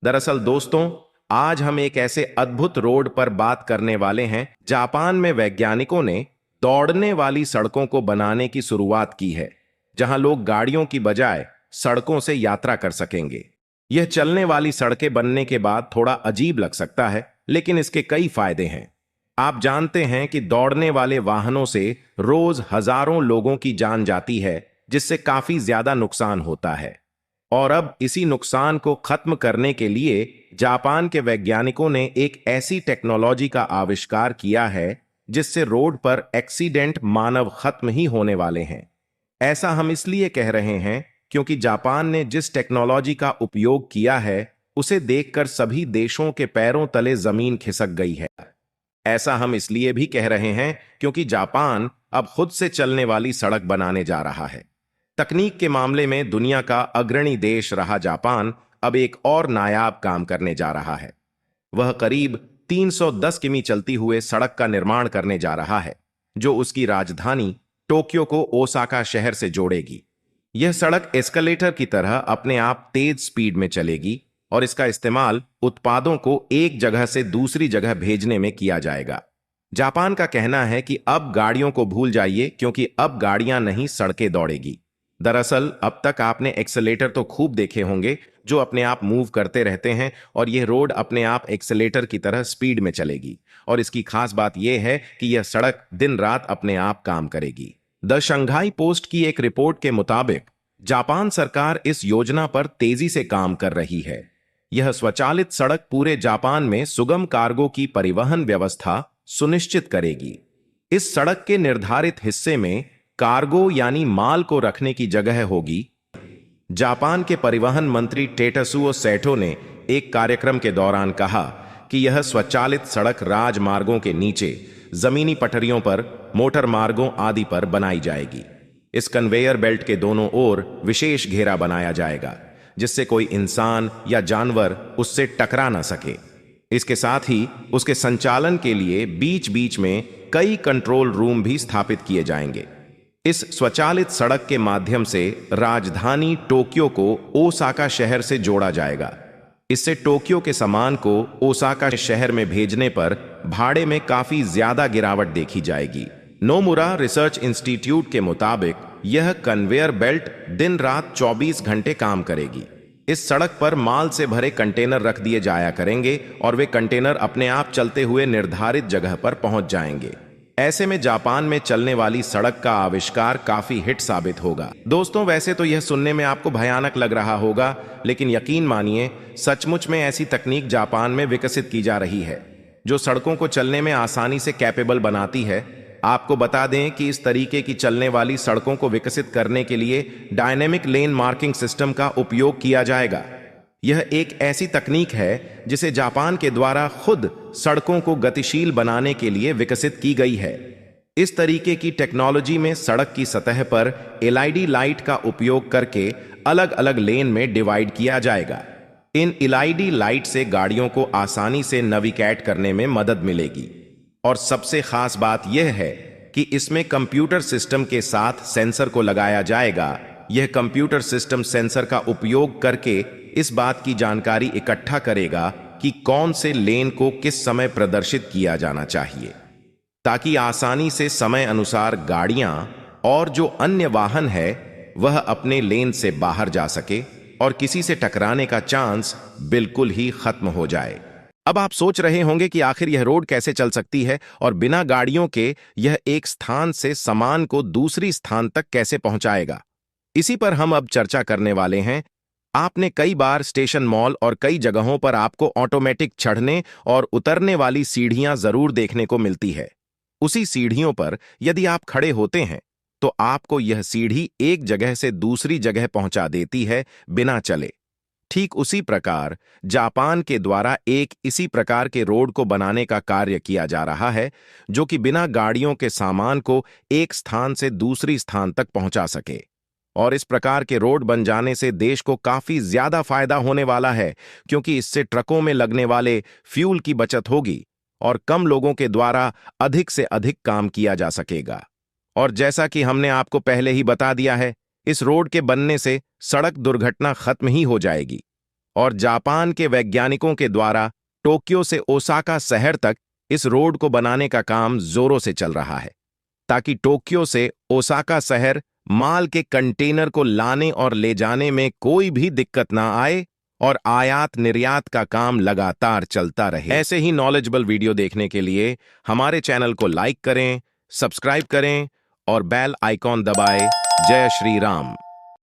दरअसल दोस्तों, आज हम एक ऐसे अद्भुत रोड पर बात करने वाले हैं। जापान में वैज्ञानिकों ने दौड़ने वाली सड़कों को बनाने की शुरुआत की है, जहां लोग गाड़ियों की बजाय सड़कों से यात्रा कर सकेंगे। यह चलने वाली सड़कें बनने के बाद थोड़ा अजीब लग सकता है, लेकिन इसके कई फायदे हैं। आप जानते हैं कि दौड़ने वाले वाहनों से रोज हजारों लोगों की जान जाती है, जिससे काफी ज्यादा नुकसान होता है। और अब इसी नुकसान को खत्म करने के लिए जापान के वैज्ञानिकों ने एक ऐसी टेक्नोलॉजी का आविष्कार किया है जिससे रोड पर एक्सीडेंट मानव खत्म ही होने वाले हैं। ऐसा हम इसलिए कह रहे हैं क्योंकि जापान ने जिस टेक्नोलॉजी का उपयोग किया है, उसे देखकर सभी देशों के पैरों तले जमीन खिसक गई है। ऐसा हम इसलिए भी कह रहे हैं क्योंकि जापान अब खुद से चलने वाली सड़क बनाने जा रहा है। तकनीक के मामले में दुनिया का अग्रणी देश रहा जापान अब एक और नायाब काम करने जा रहा है। वह करीब 310 किमी चलती हुए सड़क का निर्माण करने जा रहा है, जो उसकी राजधानी टोक्यो को ओसाका शहर से जोड़ेगी। यह सड़क एस्केलेटर की तरह अपने आप तेज स्पीड में चलेगी और इसका इस्तेमाल उत्पादों को एक जगह से दूसरी जगह भेजने में किया जाएगा। जापान का कहना है कि अब गाड़ियों को भूल जाइए, क्योंकि अब गाड़ियां नहीं, सड़कें दौड़ेगी। दरअसल अब तक आपने एक्सेलेटर तो खूब देखे होंगे, जो अपने आप मूव करते रहते हैं, और यह रोड अपने आप एक्सेलेटर की तरह स्पीड में चलेगी। और इसकी खास बात यह है कि यह सड़क दिन रात अपने आप काम करेगी। द शंघाई पोस्ट की एक रिपोर्ट के मुताबिक जापान सरकार इस योजना पर तेजी से काम कर रही है। यह स्वचालित सड़क पूरे जापान में सुगम कार्गो की परिवहन व्यवस्था सुनिश्चित करेगी। इस सड़क के निर्धारित हिस्से में कार्गो यानी माल को रखने की जगह होगी। जापान के परिवहन मंत्री टेटसुओ सेठो ने एक कार्यक्रम के दौरान कहा कि यह स्वचालित सड़क राजमार्गों के नीचे, जमीनी पटरियों पर, मोटर मार्गों आदि पर बनाई जाएगी। इस कन्वेयर बेल्ट के दोनों ओर विशेष घेरा बनाया जाएगा, जिससे कोई इंसान या जानवर उससे टकरा ना सके। इसके साथ ही उसके संचालन के लिए बीच बीच में कई कंट्रोल रूम भी स्थापित किए जाएंगे। इस स्वचालित सड़क के माध्यम से राजधानी टोक्यो को ओसाका शहर से जोड़ा जाएगा। इससे टोक्यो के सामान को ओसाका शहर में भेजने पर भाड़े में काफी ज्यादा गिरावट देखी जाएगी। नोमुरा रिसर्च इंस्टीट्यूट के मुताबिक यह कन्वेयर बेल्ट दिन रात 24 घंटे काम करेगी। इस सड़क पर माल से भरे कंटेनर रख दिए जाया करेंगे और वे कंटेनर अपने आप चलते हुए निर्धारित जगह पर पहुंच जाएंगे। ऐसे में जापान में चलने वाली सड़क का आविष्कार काफी हिट साबित होगा। दोस्तों, वैसे तो यह सुनने में आपको भयानक लग रहा होगा, लेकिन यकीन मानिए, सचमुच में ऐसी तकनीक जापान में विकसित की जा रही है जो सड़कों को चलने में आसानी से कैपेबल बनाती है। आपको बता दें कि इस तरीके की चलने वाली सड़कों को विकसित करने के लिए डायनेमिक लेन मार्किंग सिस्टम का उपयोग किया जाएगा। यह एक ऐसी तकनीक है जिसे जापान के द्वारा खुद सड़कों को गतिशील बनाने के लिए विकसित की गई है। इस तरीके की टेक्नोलॉजी में सड़क की सतह पर एलईडी लाइट का उपयोग करके अलग अलग लेन में डिवाइड किया जाएगा। इन एलईडी लाइट से गाड़ियों को आसानी से नेविगेट करने में मदद मिलेगी। और सबसे खास बात यह है कि इसमें कंप्यूटर सिस्टम के साथ सेंसर को लगाया जाएगा। यह कंप्यूटर सिस्टम सेंसर का उपयोग करके इस बात की जानकारी इकट्ठा करेगा कि कौन से लेन को किस समय प्रदर्शित किया जाना चाहिए, ताकि आसानी से समय अनुसार गाड़ियां और जो अन्य वाहन है वह अपने लेन से बाहर जा सके और किसी से टकराने का चांस बिल्कुल ही खत्म हो जाए। अब आप सोच रहे होंगे कि आखिर यह रोड कैसे चल सकती है और बिना गाड़ियों के यह एक स्थान से सामान को दूसरी स्थान तक कैसे पहुंचाएगा। इसी पर हम अब चर्चा करने वाले हैं। आपने कई बार स्टेशन, मॉल और कई जगहों पर आपको ऑटोमेटिक चढ़ने और उतरने वाली सीढ़ियां जरूर देखने को मिलती है। उसी सीढ़ियों पर यदि आप खड़े होते हैं तो आपको यह सीढ़ी एक जगह से दूसरी जगह पहुंचा देती है बिना चले। ठीक उसी प्रकार जापान के द्वारा एक इसी प्रकार के रोड को बनाने का कार्य किया जा रहा है, जो कि बिना गाड़ियों के सामान को एक स्थान से दूसरी स्थान तक पहुंचा सके। और इस प्रकार के रोड बन जाने से देश को काफी ज्यादा फायदा होने वाला है, क्योंकि इससे ट्रकों में लगने वाले फ्यूल की बचत होगी और कम लोगों के द्वारा अधिक से अधिक काम किया जा सकेगा। और जैसा कि हमने आपको पहले ही बता दिया है, इस रोड के बनने से सड़क दुर्घटना खत्म ही हो जाएगी और जापान के वैज्ञानिकों के द्वारा टोक्यो से ओसाका शहर तक इस रोड को बनाने का काम जोरों से चल रहा है, ताकि टोक्यो से ओसाका शहर माल के कंटेनर को लाने और ले जाने में कोई भी दिक्कत ना आए और आयात निर्यात का काम लगातार चलता रहे। ऐसे ही नॉलेजेबल वीडियो देखने के लिए हमारे चैनल को लाइक करें, सब्सक्राइब करें और बेल आइकॉन दबाएं। जय श्री राम।